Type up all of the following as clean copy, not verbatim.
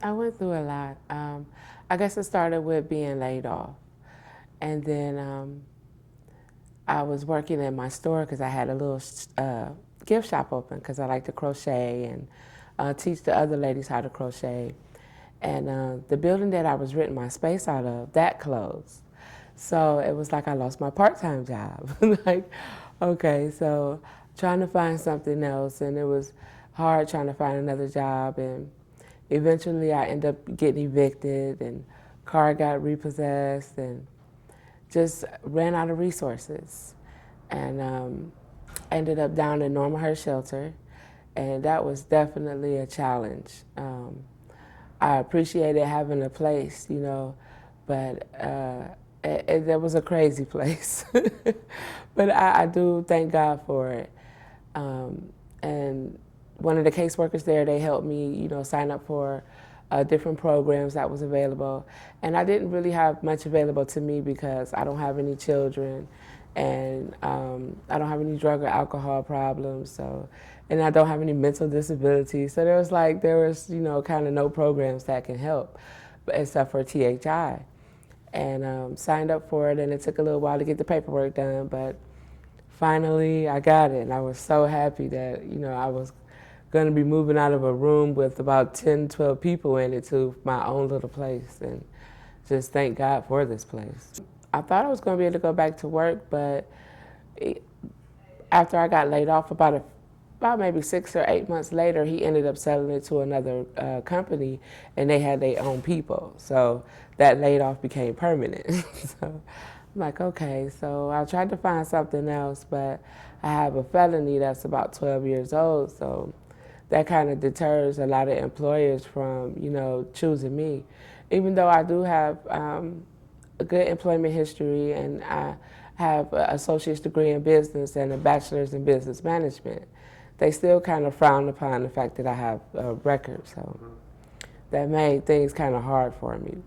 I went through a lot. I guess it started with being laid off. And then I was working in my store because I had a little gift shop open because I like to crochet and teach the other ladies how to crochet. And the building that I was renting my space out of, that closed. So it was like I lost my part-time job. Like, okay, so trying to find something else, and it was hard trying to find another job. And eventually I ended up getting evicted, and car got repossessed, and just ran out of resources. And ended up down in Normal Her Shelter, and that was definitely a challenge. I appreciated having a place, but that was a crazy place. But I do thank God for it. And one of the caseworkers there, they helped me, sign up for different programs that was available. And I didn't really have much available to me because I don't have any children, and I don't have any drug or alcohol problems. So, and I don't have any mental disabilities. So there was kind of no programs that can help, except for THI. And signed up for it, and it took a little while to get the paperwork done, but finally I got it, and I was so happy that I was going to be moving out of a room with about 10, 12 people in it to my own little place, and just thank God for this place. I thought I was going to be able to go back to work, but after I got laid off about maybe 6 or 8 months later, he ended up selling it to another company, and they had their own people. So that laid off became permanent. So I'm like, okay. So I tried to find something else, but I have a felony that's about 12 years old. So that kind of deters a lot of employers from, choosing me. Even though I do have a good employment history, and I have an associate's degree in business and a bachelor's in business management, they still kind of frown upon the fact that I have a record. So that made things kind of hard for me.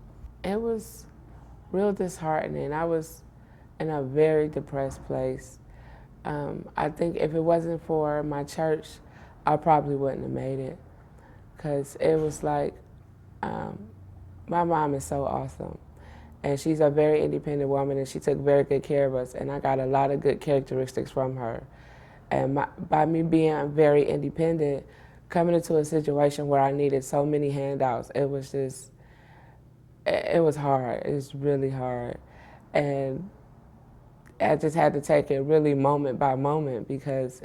It was real disheartening. I was in a very depressed place. I think if it wasn't for my church, I probably wouldn't have made it, because it was like, my mom is so awesome, and she's a very independent woman, and she took very good care of us, and I got a lot of good characteristics from her. And by me being very independent, coming into a situation where I needed so many handouts, it was hard. It was really hard. And I just had to take it really moment by moment, because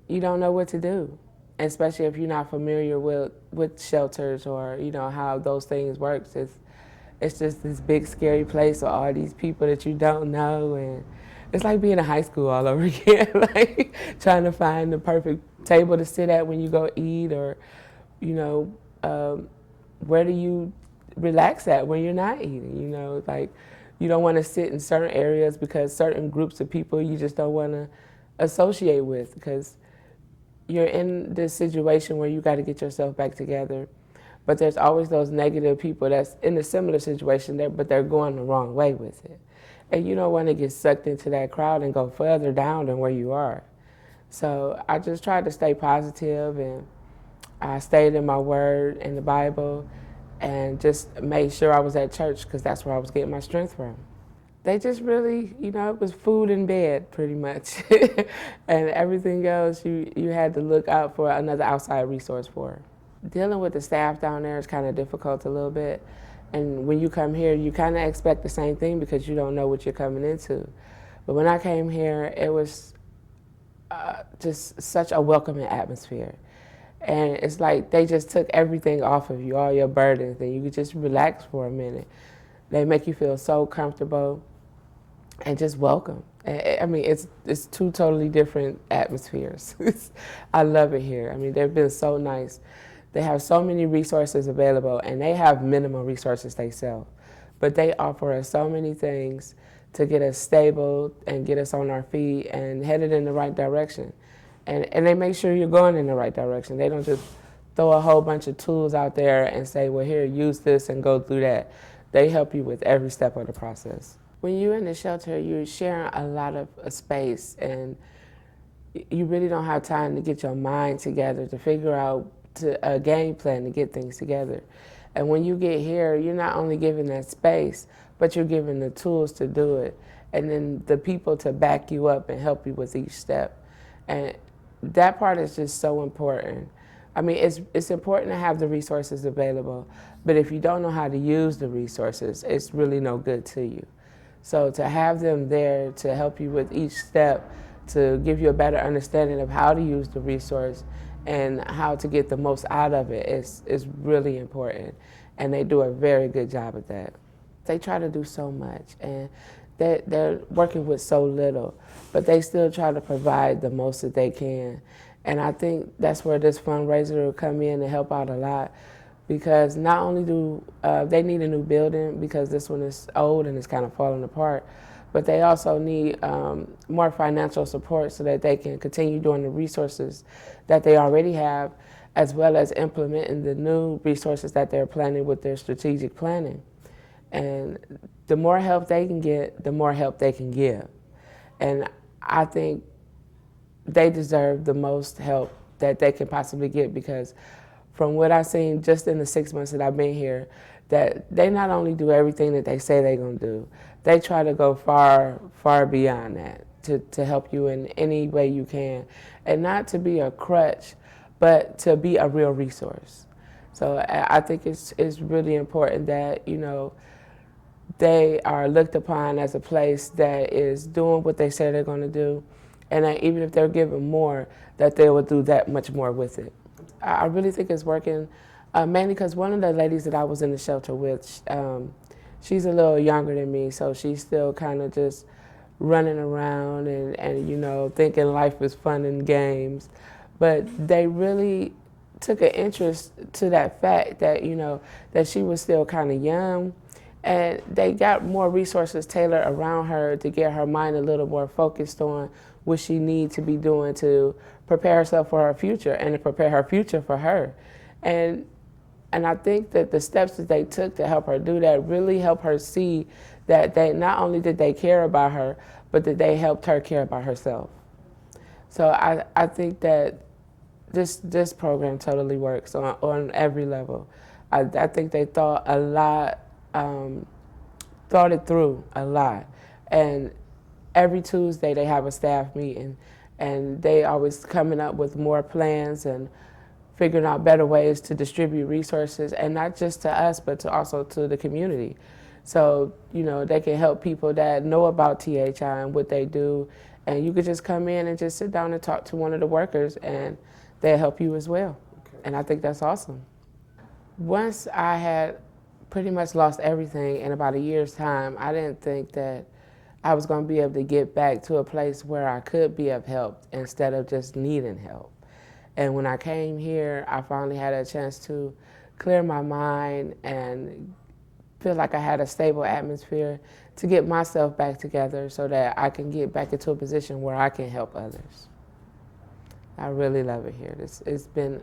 you don't know what to do, especially if you're not familiar with shelters, or how those things work. It's just this big scary place with all these people that you don't know, and it's like being in high school all over again. Like trying to find the perfect table to sit at when you go eat, or you know where do you relax at when you're not eating. Like you don't want to sit in certain areas because certain groups of people you just don't want to associate with, because you're in this situation where you got to get yourself back together. But there's always those negative people that's in a similar situation there, but they're going the wrong way with it. And you don't want to get sucked into that crowd and go further down than where you are. So I just tried to stay positive, and I stayed in my word in the Bible, and just made sure I was at church, because that's where I was getting my strength from. They just really, it was food and bed pretty much. And everything else you had to look out for another outside resource for. Dealing with the staff down there is kind of difficult a little bit. And when you come here, you kind of expect the same thing because you don't know what you're coming into. But when I came here, it was just such a welcoming atmosphere. And it's like they just took everything off of you, all your burdens, and you could just relax for a minute. They make you feel so comfortable and just welcome. I mean, it's two totally different atmospheres. I love it here. I mean, they've been so nice. They have so many resources available, and they have minimal resources themselves. But they offer us so many things to get us stable and get us on our feet and headed in the right direction. And they make sure you're going in the right direction. They don't just throw a whole bunch of tools out there and say, well, here, use this and go through that. They help you with every step of the process. When you're in the shelter, you're sharing a lot of space, and you really don't have time to get your mind together to figure out a game plan to get things together. And when you get here, you're not only given that space, but you're given the tools to do it, and then the people to back you up and help you with each step. And that part is just so important. I mean, it's important to have the resources available, but if you don't know how to use the resources, it's really no good to you. So to have them there to help you with each step, to give you a better understanding of how to use the resource and how to get the most out of it is really important. And they do a very good job at that. They try to do so much, and they're working with so little, but they still try to provide the most that they can. And I think that's where this fundraiser will come in and help out a lot, because not only do they need a new building because this one is old and it's kind of falling apart, but they also need more financial support so that they can continue doing the resources that they already have, as well as implementing the new resources that they're planning with their strategic planning. And the more help they can get, the more help they can give. And I think they deserve the most help that they can possibly get, because from what I've seen just in the 6 months that I've been here, that they not only do everything that they say they're going to do, they try to go far, far beyond that to help you in any way you can. And not to be a crutch, but to be a real resource. So I think it's really important that, you know, they are looked upon as a place that is doing what they say they're going to do, and that even if they're given more, that they will do that much more with it. I really think it's working, mainly because one of the ladies that I was in the shelter with, she's a little younger than me, so she's still kind of just running around and you know, thinking life is fun and games. But they really took an interest to that fact that, you know, that she was still kind of young, and they got more resources tailored around her to get her mind a little more focused on what she needs to be doing to prepare herself for her future and to prepare her future for her. And I think that the steps that they took to help her do that really helped her see that they not only did they care about her, but that they helped her care about herself. So I think that this program totally works on every level. I think they thought a lot, thought it through a lot. And every Tuesday they have a staff meeting, and they always coming up with more plans and figuring out better ways to distribute resources, and not just to us, but to also to the community. So, you know, they can help people that know about THI and what they do, and you could just come in and just sit down and talk to one of the workers, and they'll help you as well. Okay. And I think that's awesome. Once I had pretty much lost everything in about a year's time, I didn't think that I was going to be able to get back to a place where I could be of help instead of just needing help. And when I came here, I finally had a chance to clear my mind and feel like I had a stable atmosphere to get myself back together so that I can get back into a position where I can help others. I really love it here. It's been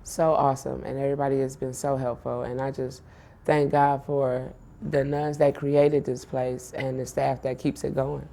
so awesome, and everybody has been so helpful, and I just thank God for the nuns that created this place and the staff that keeps it going.